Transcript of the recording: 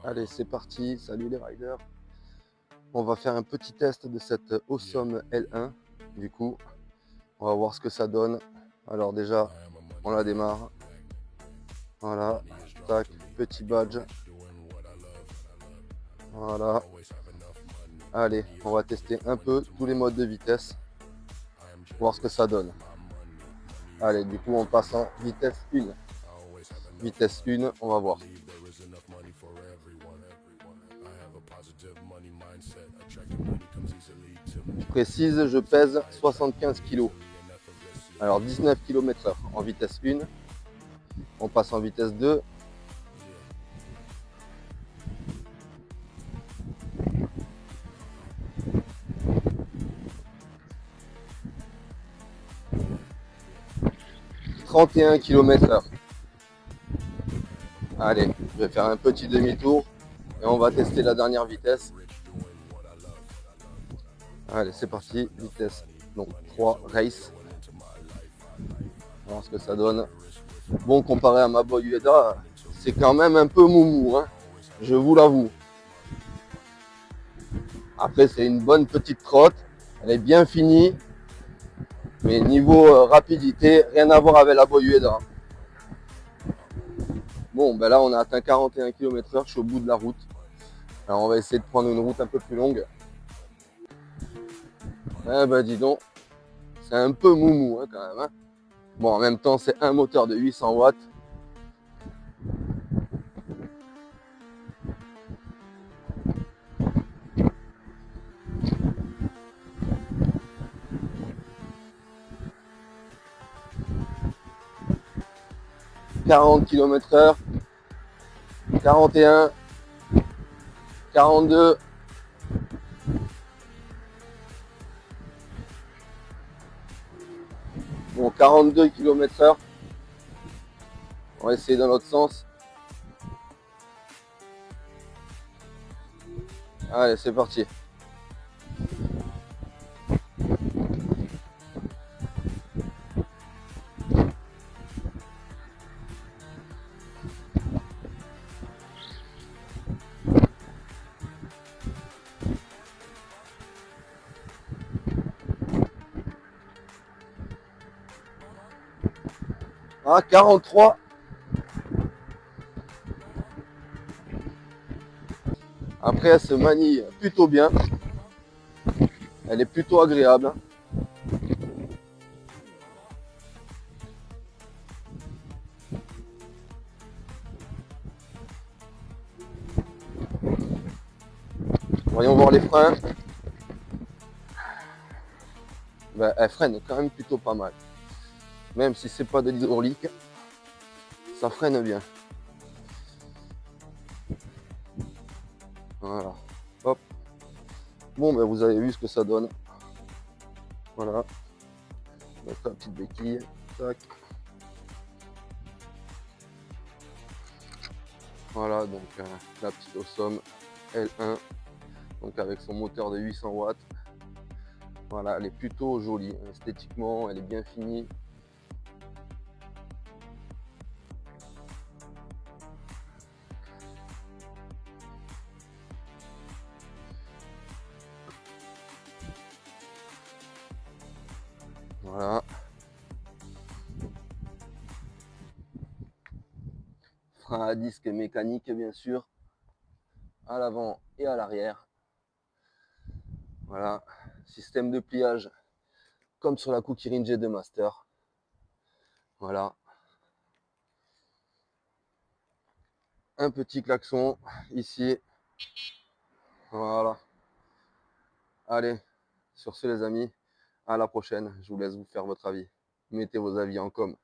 Allez, c'est parti. Salut les riders. On va faire un petit test de cette Awesome L1. Du coup, on va voir ce que ça donne. Alors déjà, on la démarre. Voilà. Tac, petit badge. Voilà. Allez, on va tester un peu tous les modes de vitesse. Voir ce que ça donne. Allez, du coup, on passe en vitesse 1. Vitesse 1, on va voir. Je précise, je pèse 75 kg. Alors 19 km/h en vitesse 1. On passe en vitesse 2. « 31 km/h. Allez, je vais faire un petit demi-tour et on va tester la dernière vitesse. Allez, c'est parti. Vitesse donc 3 race. On va voir ce que ça donne. Bon, comparé à ma Boyueda, c'est quand même un peu moumou, hein, je vous l'avoue. Après, c'est une bonne petite trotte. Elle est bien finie. Mais niveau rapidité, rien à voir avec la Boyueda. Bon, ben là, on a atteint 41 km/h. Je suis au bout de la route. Alors, on va essayer de prendre une route un peu plus longue. Eh ben, dis donc, c'est un peu moumou, hein, quand même. Hein. Bon, en même temps, c'est un moteur de 800 watts. « 40 km/h. 41. 42. Bon, 42 km/h. On va essayer dans l'autre sens. Allez, c'est parti. Ah, 43. Après, elle se manie plutôt bien. Elle est plutôt agréable. Voyons voir les freins. Ben, elle freine quand même plutôt pas mal. Même si c'est pas de l'hydraulique, ça freine bien. Voilà. Hop. Bon, ben vous avez vu ce que ça donne. Voilà. Donc la petite béquille. Tac. Voilà, donc la petite Awesome L1. Donc avec son moteur de 800 watts. Voilà, elle est plutôt jolie. Esthétiquement, elle est bien finie. Voilà. Frein à disque mécanique, bien sûr. À l'avant et à l'arrière. Voilà. Système de pliage comme sur la Kukirin G2 Master. Voilà. Un petit klaxon ici. Voilà. Allez, sur ce les amis, à la prochaine. Je vous laisse vous faire votre avis. Mettez vos avis en com.